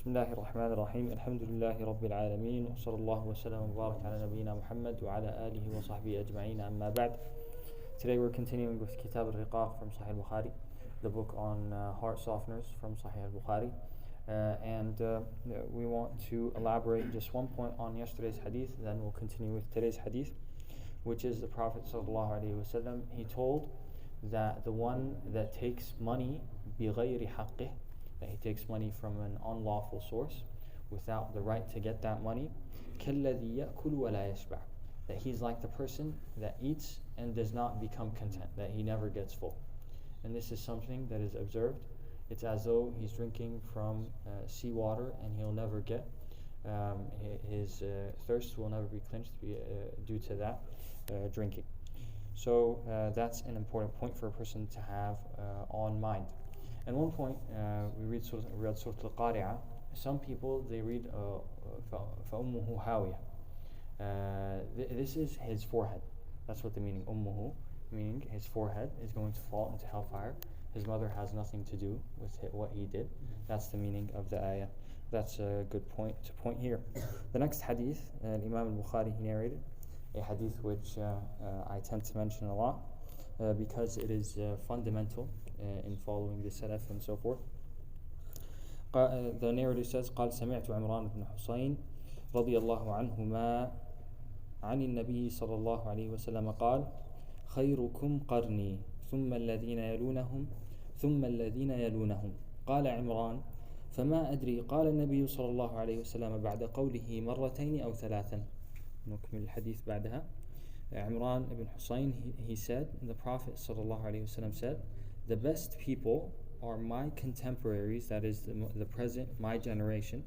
بسم الله الرحمن الرحيم الحمد لله رب العالمين وصلى الله وسلم وبارك على نبينا محمد وعلى آله وصحبه أجمعين أما بعد. Today we're continuing with Kitab al-Riqaq from Sahih Albukhari, the book on heart softeners from Sahih Albukhari, and we want to elaborate just one point on yesterday's hadith, then we'll continue with today's hadith, which is the Prophet ﷺ, he told that the one that takes money بِغَيْرِ حَقِّهِ, that he takes money from an unlawful source without the right to get that money, كَالَّذِي يَأْكُلُ وَلَا يَشْبَعُ, that he's like the person that eats and does not become content, that he never gets full. And this is something that is observed. It's as though he's drinking from seawater and he'll never get, his thirst will never be quenched due to that drinking. So that's an important point for a person to have on mind. And one point, we read Surah Al-Qari'ah. Some people, they read فَأُمُّهُ هَاوِيَةٌ. This is his forehead. That's what the meaning, ummuhu, meaning his forehead is going to fall into hellfire. His mother has nothing to do with what he did. That's the meaning of the ayah. That's a good point to point here. The next hadith, Imam Albukhari, he narrated a hadith which I tend to mention a lot because it is fundamental in following the salaf and so forth. The narrator says, قال سمعت عمران بن حسين رضي الله عنهما عن النبي صلى الله عليه وسلم قال خيركم قرني ثم الذين يلونهم ثم الذين يلونهم. قال عمران فما أدري قال النبي صلى الله عليه وسلم بعد قوله مرتين أو ثلاثا. نكمل الحديث بعدها. Imran ibn Husayn, he said, the Prophet ﷺ said, the best people are my contemporaries, that is the present, my generation,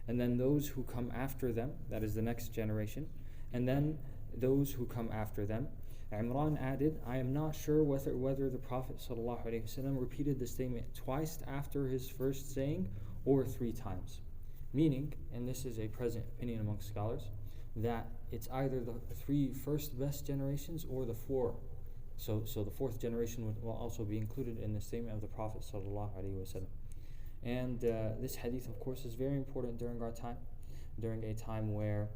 and then those who come after them, that is the next generation, and then those who come after them. Imran added, I am not sure whether the Prophet ﷺ repeated the statement twice after his first saying or 3 times. Meaning, and this is a present opinion among scholars, that it's either the 3 first best generations or the 4. So the 4th generation will also be included in the statement of the Prophet ﷺ. And this hadith, of course, is very important during our time, during a time where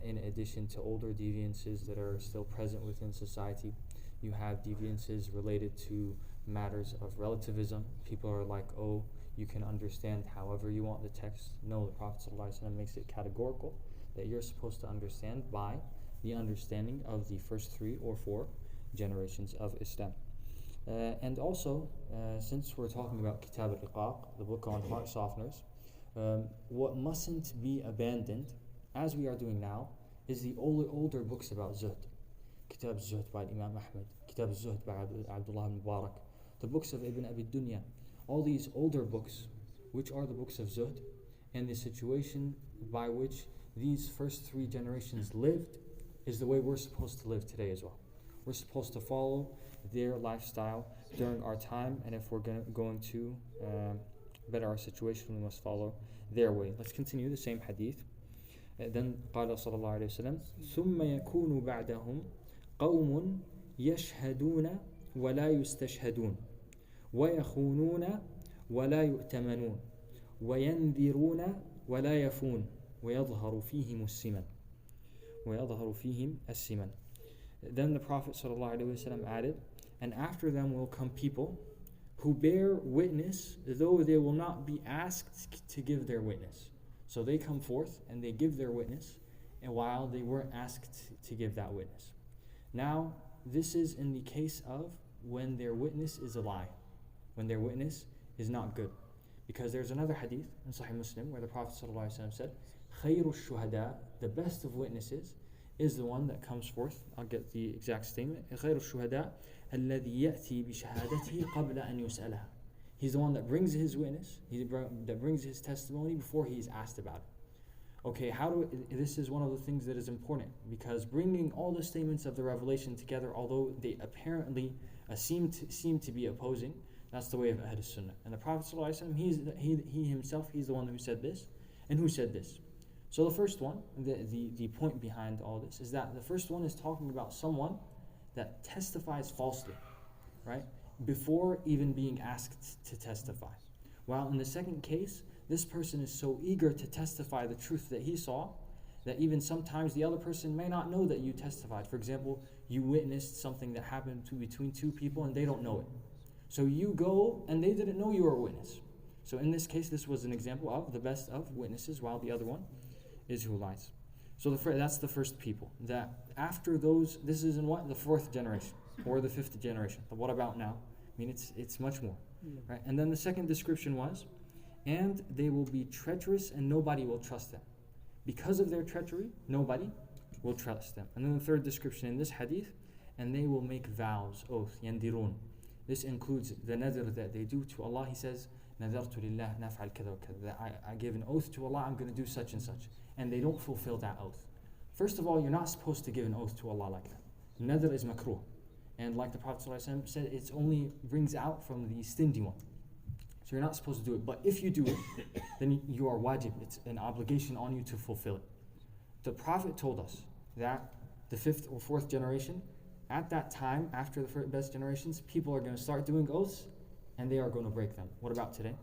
in addition to older deviances that are still present within society, you have deviances related to matters of relativism. People are like, oh, you can understand however you want the text. No, the Prophet ﷺ makes it categorical that you're supposed to understand by the understanding of the first 3 or 4 generations of Islam. And also, since we're talking about Kitab al-Riqaq, the book on heart softeners, what mustn't be abandoned, as we are doing now, is the older books about Zuhd. Kitab Zuhd by Imam Ahmad, Kitab Zuhd by Abdullah ibn Mubarak, the books of Ibn Abi Dunya, all these older books, which are the books of Zuhd, and the situation by which these first 3 generations lived is the way we're supposed to live today as well. We're supposed to follow their lifestyle during our time, and if we're going to better our situation, we must follow their way. Let's continue the same hadith. Then قال صلى الله عليه وسلم ثم يكون بعدهم قوم يشهدون ولا يستشهدون ويخونون ولا يؤتمنون وينذرون ولا يفون ويظهر فيهم السمن. Then the Prophet ﷺ added, and after them will come people who bear witness though they will not be asked to give their witness. So they come forth and they give their witness, and while they weren't asked to give that witness. Now, this is in the case of when their witness is a lie, when their witness is not good. Because there's another hadith in Sahih Muslim where the Prophet ﷺ said, خَيْرُ الشُّهَدَاء, the best of witnesses is the one that comes forth. I'll get the exact statement. خَيْرُ الشُّهَدَاء الَّذِي يَأْتِي بِشَهَادَتِهِ قَبْلَ أَنْ يُسْأَلَهَا. He's the one that brings his witness, that brings his testimony before he's asked about it. Okay, this is one of the things that is important, because bringing all the statements of the revelation together, although they apparently seem to be opposing, that's the way of Ahl Sunnah. And the Prophet ﷺ, he himself, he's the one who said this, and who said this. So the first one, the point behind all this, is that the first one is talking about someone that testifies falsely, right? Before even being asked to testify. While in the second case, this person is so eager to testify the truth that he saw that even sometimes the other person may not know that you testified. For example, you witnessed something that happened between two people and they don't know it. So you go and they didn't know you were a witness. So in this case, this was an example of the best of witnesses, while the other one is who lies. So that's the first people. That after those, this is in what? The fourth generation or the fifth generation. But what about now? I mean, it's much more. Right? And then the second description was, and they will be treacherous and nobody will trust them. Because of their treachery, nobody will trust them. And then the third description in this hadith, and they will make vows, oath, yandirun. This includes the nadr that they do to Allah. He says, nadartu lillah naf'al kada wa kada. I give an oath to Allah, I'm going to do such and such. And they don't fulfill that oath. First of all, you're not supposed to give an oath to Allah like that. Nadr is makruh. And like the Prophet ﷺ said, it only brings out from the stingy one. So you're not supposed to do it. But if you do it, then you are wajib. It's an obligation on you to fulfill it. The Prophet told us that the fifth or fourth generation, at that time, after the best generations, people are going to start doing oaths and they are going to break them. What about today?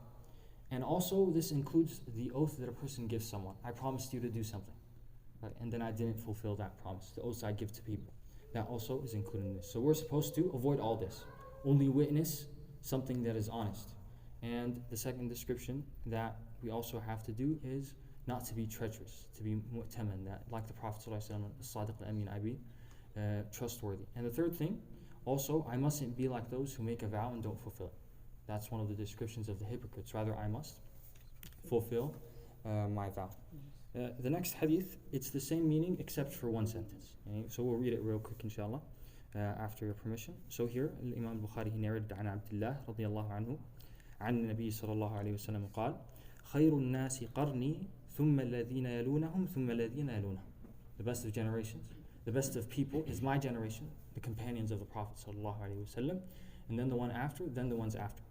And also, this includes the oath that a person gives someone. I promised you to do something, right? And then I didn't fulfill that promise. The oaths I give to people. That also is included in this. So we're supposed to avoid all this. Only witness something that is honest. And the second description that we also have to do is not to be treacherous, to be mu'taman, that like the Prophet ﷺ, Sadiq al-Amin, I be trustworthy. And the third thing, also, I mustn't be like those who make a vow and don't fulfill it. That's one of the descriptions of the hypocrites. Rather, I must fulfill my vow. The next hadith, it's the same meaning except for one sentence. Okay? So we'll read it real quick, inshallah, after your permission. So here, Imam Albukhari, he narrated عن عبد الله رضي الله عنه عن النبي صلى الله عليه وسلم قال خير الناس قرني ثم الذين يلونهم ثم الذين يلونهم. The best of generations, the best of people is my generation, the companions of the Prophet صلى الله عليه وسلم, and then the one after, then the ones after.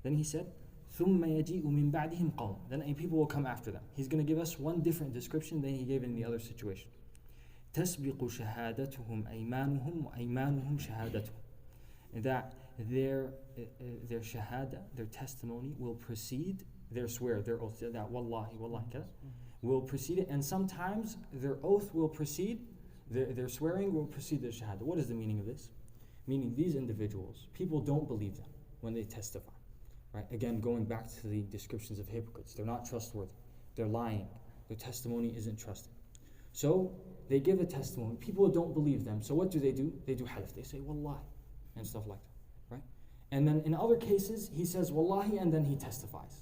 Then he said, ثُمَّ يَجِيءُ مِن بَعْدِهِمْ قَوْمٌ. Then people will come after them. He's going to give us one different description than he gave in the other situation. تَسْبِقُ شَهَادَتُهُمْ أَيْمَانُهُمْ وَأَيْمَانُهُم شَهَادَتُهُم. That their shahada, their testimony will precede their swear, their oath, that wallahi, wallahi, will precede it. And sometimes their oath will precede, their swearing will precede their shahada. What is the meaning of this? Meaning these individuals, people don't believe them when they testify. Right? Again, going back to the descriptions of hypocrites, they're not trustworthy, they're lying, their testimony isn't trusted. So they give a testimony, people don't believe them, so what do? They do halif, they say wallahi, and stuff like that, right? And then in other cases, he says wallahi and then he testifies.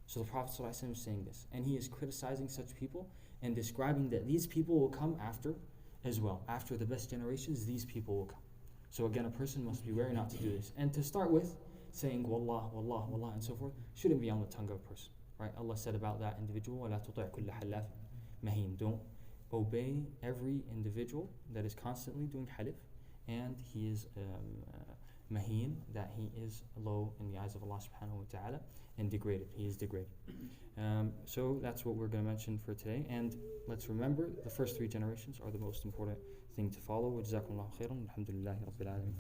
So the Prophet ﷺ is saying this, and he is criticizing such people and describing that these people will come after as well. After the best generations, these people will come. So again, a person must be wary not to do this. And to start with, saying wallah, wallah, wallah, and so forth, shouldn't be on the tongue of a person. Right? Allah said about that individual, وَلَا تُطِعْ كُلَّ حَلَّافٍ مَهِينٍ. Don't obey every individual that is constantly doing halif, and he is maheen, that he is low in the eyes of Allah subhanahu wa ta'ala, and degraded. He is degraded. So that's what we're going to mention for today. And let's remember, the first three generations are the most important thing to follow. وَجَزَاكُمُ اللَّهُ خَيْرًا. Alhamdulillahi Rabbil Alameen.